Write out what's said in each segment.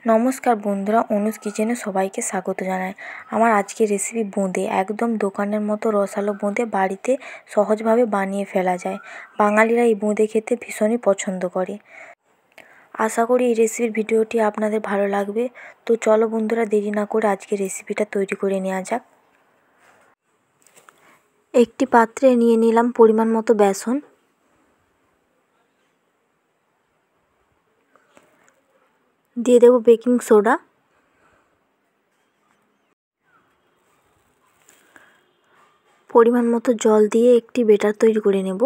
নমস্কার বন্ধুরা, অনুজ কিচেনে সবাইকে স্বাগত জানাই। আমার আজকের রেসিপি বোঁদে। একদম দোকানের মতো রসালো বোঁদে বাড়িতে সহজভাবে বানিয়ে ফেলা যায়। বাঙালিরা এই বোঁদে খেতে ভীষণই পছন্দ করে। আশা করি এই রেসিপির ভিডিওটি আপনাদের ভালো লাগবে। তো চলো বন্ধুরা, দেরি না করে আজকের রেসিপিটা তৈরি করে নেওয়া যাক। একটি পাত্রে নিয়ে নিলাম পরিমাণ মতো বেসন। দিয়ে দেব বেকিং সোডা, পরিমাণ মতো জল দিয়ে একটি ব্যাটার তৈরি করে নেব।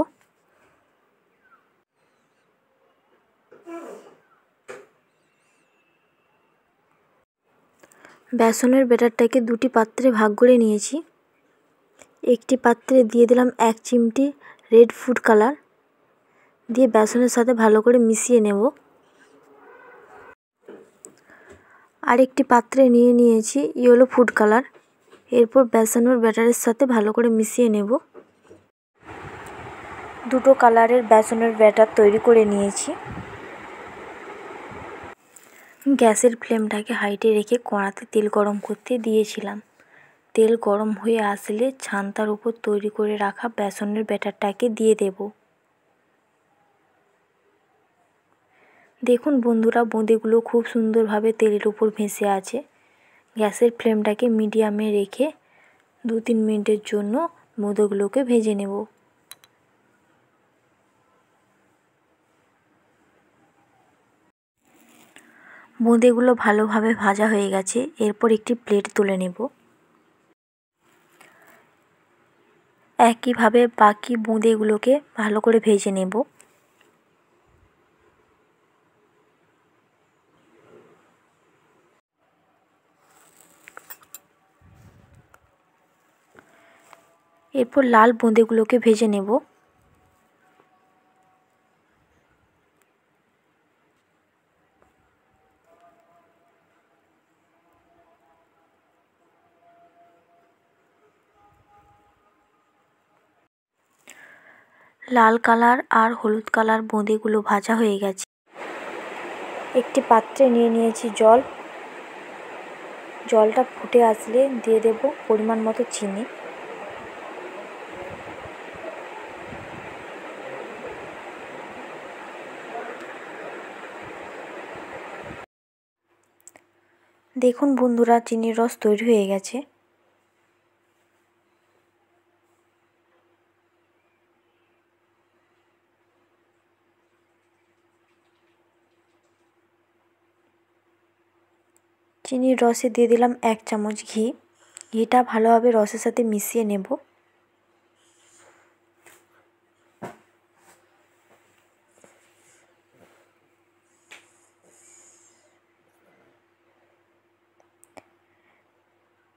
বেসনের ব্যাটারটাকে দুটি পাত্রে ভাগ করে নিয়েছি। একটি পাত্রে দিয়ে দিলাম 1 চিমটি রেড ফুড কালার, দিয়ে বেসনের সাথে ভালো করে মিশিয়ে নেব। আরেকটি পাত্রে নিয়ে নিয়েছি ইয়েলো ফুড কালার। এরপর বেসনের ব্যাটারের সাথে ভালো করে মিশিয়ে নেব। দুটো কালারের বেসনের ব্যাটার তৈরি করে নিয়েছি। গ্যাসের ফ্লেমটাকে হাইটে রেখে কড়াতে তেল গরম করতে দিয়েছিলাম। তেল গরম হয়ে আসলে ছান্তার উপর তৈরি করে রাখা বেসনের ব্যাটারটাকে দিয়ে দেব। দেখুন বন্ধুরা, বোঁদেগুলো খুব সুন্দরভাবে তেলের উপর ভেসে আছে। গ্যাসের ফ্লেমটাকে মিডিয়ামে রেখে 2-3 মিনিটের জন্য বোঁদেগুলোকে ভেজে নেব। বোঁদেগুলো ভালোভাবে ভাজা হয়ে গেছে। এরপর একটি প্লেট তুলে নেব। একইভাবে বাকি বোঁদেগুলোকে ভালো করে ভেজে নেব। এরপর লাল বোঁদেগুলোকে ভেজে নেব। লাল কালার আর হলুদ কালার বোঁদেগুলো ভাজা হয়ে গেছে। একটি পাত্রে নিয়ে নিয়েছি জল। জলটা ফুটে আসলে দিয়ে দেব পরিমাণ মতো চিনি। দেখুন বন্ধুরা, চিনির রস তৈরি হয়ে গেছে। চিনির রসে দিয়ে দিলাম 1 চামচ ঘি। ঘিটা ভালোভাবে রসের সাথে মিশিয়ে নেব।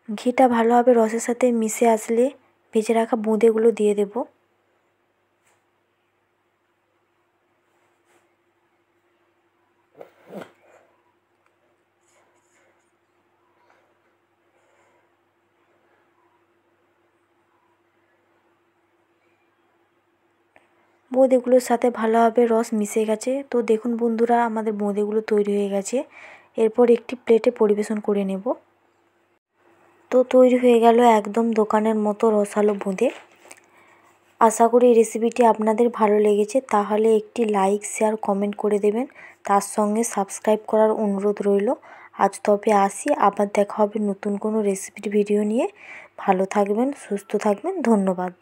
ঘিটা ভালোভাবে রসের সাথে মিশে আসলে ভেজে রাখা বোঁদেগুলো দিয়ে দেব। বোঁদেগুলোর সাথে ভালোভাবে রস মিশে গেছে। তো দেখুন বন্ধুরা, আমাদের বোঁদেগুলো তৈরি হয়ে গেছে। এরপর একটি প্লেটে পরিবেশন করে নেব। তো তৈরি হয়ে গেল একদম দোকানের মতো রসালো বোঁদে। আশা করি এই রেসিপিটি আপনাদের ভালো লেগেছে। তাহলে একটি লাইক, শেয়ার, কমেন্ট করে দেবেন। তার সঙ্গে সাবস্ক্রাইব করার অনুরোধ রইল। আজ তবে আসি, আবার দেখা হবে নতুন কোনো রেসিপির ভিডিও নিয়ে। ভালো থাকবেন, সুস্থ থাকবেন। ধন্যবাদ।